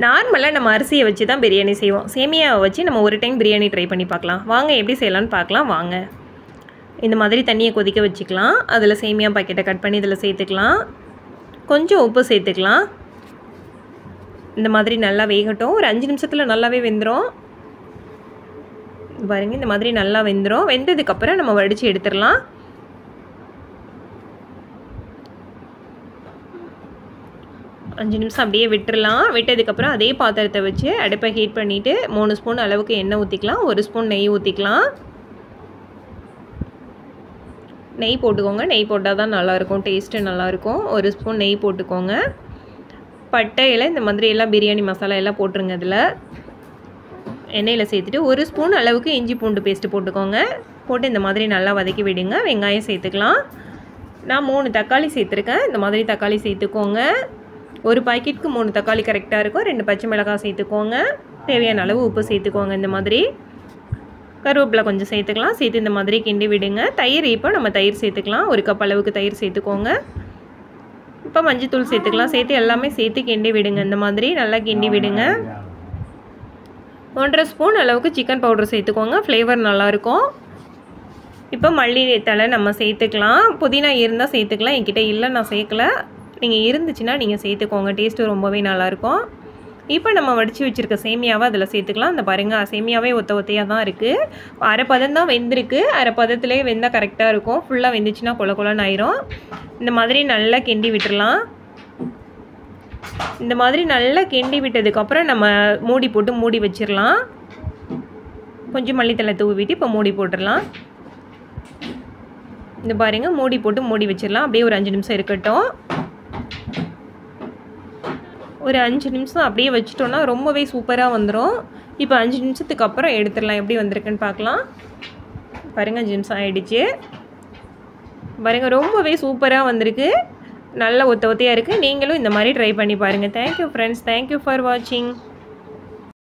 நார்மலாக நம்ம அரிசியை வச்சு தான் பிரியாணி செய்வோம். சேமியாவை வச்சு நம்ம ஒரு டைம் பிரியாணி ட்ரை பண்ணி பார்க்கலாம். வாங்க எப்படி செய்யலான்னு பார்க்கலாம் வாங்க. இந்த மாதிரி தண்ணியை கொதிக்க வச்சுக்கலாம். அதில் சேமியா பாக்கெட்டை கட் பண்ணி இதில் சேர்த்துக்கலாம். கொஞ்சம் உப்பு சேர்த்துக்கலாம். இந்த மாதிரி நல்லா வேகட்டும். ஒரு 5 நிமிஷத்தில் நல்லாவே வெந்துடும். பாருங்கள், இந்த மாதிரி நல்லா வெந்துடும். வெந்ததுக்கப்புறம் நம்ம வடித்து எடுத்துடலாம். அஞ்சு நிமிஷம் அப்படியே விட்டுறலாம். விட்டதுக்கப்புறம் அதே பாத்திரத்தை வச்சு அடுப்பை ஹீட் பண்ணிவிட்டு 3 ஸ்பூன் அளவுக்கு எண்ணெய் ஊற்றிக்கலாம். 1 ஸ்பூன் நெய் ஊற்றிக்கலாம். நெய் போட்டுக்கோங்க. நெய் போட்டால் தான் நல்லாயிருக்கும், டேஸ்ட்டு நல்லாயிருக்கும். 1 ஸ்பூன் நெய் போட்டுக்கோங்க. பட்டையில் இந்த மாதிரி எல்லாம் பிரியாணி மசாலா எல்லாம் போட்டுருங்க. இதில் எண்ணெயில் சேர்த்துட்டு 1 ஸ்பூன் அளவுக்கு இஞ்சி பூண்டு பேஸ்ட்டு போட்டுக்கோங்க. போட்டு இந்த மாதிரி நல்லா வதக்கி விடுங்க. வெங்காயம் சேர்த்துக்கலாம். நான் 3 தக்காளி சேர்த்துருக்கேன். இந்த மாதிரி தக்காளி சேர்த்துக்கோங்க. ஒரு பாக்கெட்டுக்கு 3 தக்காளி கரெக்டாக இருக்கும். 2 பச்சை மிளகாய் சேர்த்துக்கோங்க. தேவையான அளவு உப்பு சேர்த்துக்கோங்க. இந்த மாதிரி கருவேப்பிலை கொஞ்சம் சேர்த்துக்கலாம். சேர்த்து இந்த மாதிரி கிண்டி விடுங்க. தயிர் இப்போ நம்ம தயிர் சேர்த்துக்கலாம். 1 கப் அளவுக்கு தயிர் சேர்த்துக்கோங்க. இப்போ மஞ்சத்தூள் சேர்த்துக்கலாம். சேர்த்து எல்லாமே சேர்த்து கிண்டி விடுங்க. இந்த மாதிரி நல்லா கிண்டி விடுங்க. 1.5 ஸ்பூன் அளவுக்கு சிக்கன் பவுடர் சேர்த்துக்கோங்க. ஃப்ளேவர் நல்லாயிருக்கும். இப்போ மல்லி தழை நம்ம சேர்த்துக்கலாம். புதினா இருந்தால் சேர்த்துக்கலாம். என்கிட்ட இல்லை, நான் சேர்க்கல. நீங்கள் இருந்துச்சுன்னா நீங்கள் சேர்த்துக்கோங்க. டேஸ்ட்டு ரொம்பவே நல்லாயிருக்கும். இப்போ நம்ம வடித்து வச்சுருக்க சேமியாவை அதில் சேர்த்துக்கலாம். அந்த பாருங்கள், சேமியாவே ஒத்தையாக தான் இருக்குது. அரை பதம் தான் வெந்திருக்கு. அரை பதத்துலேயே வெந்தால் கரெக்டாக இருக்கும். ஃபுல்லாக வெந்துச்சுன்னா கொலன்னு ஆயிரும். இந்த மாதிரி நல்லா கிண்டி விட்டுடலாம். இந்த மாதிரி நல்லா கிண்டி விட்டதுக்கப்புறம் நம்ம மூடி போட்டு மூடி வச்சிடலாம். கொஞ்சம் மல்லித்தலை தூவிட்டு இப்போ மூடி போட்டுடலாம். இந்த பாருங்கள், மூடி போட்டு மூடி வச்சிடலாம். அப்படியே ஒரு 5 நிமிஷம் இருக்கட்டும். ஒரு 5 நிமிஷம் அப்படியே வச்சிட்டோன்னா ரொம்பவே சூப்பராக வந்துடும். இப்போ 5 நிமிஷத்துக்கு அப்புறம் எடுத்துடலாம். எப்படி வந்திருக்குன்னு பார்க்கலாம். பாருங்கள், 5 நிமிஷம் ஆகிடுச்சு. பாருங்கள், ரொம்பவே சூப்பராக வந்திருக்கு. நல்ல ஒத்தையாக இருக்குது. நீங்களும் இந்த மாதிரி ட்ரை பண்ணி பாருங்கள். Thank you friends. தேங்க்யூ ஃபார் வாட்சிங்.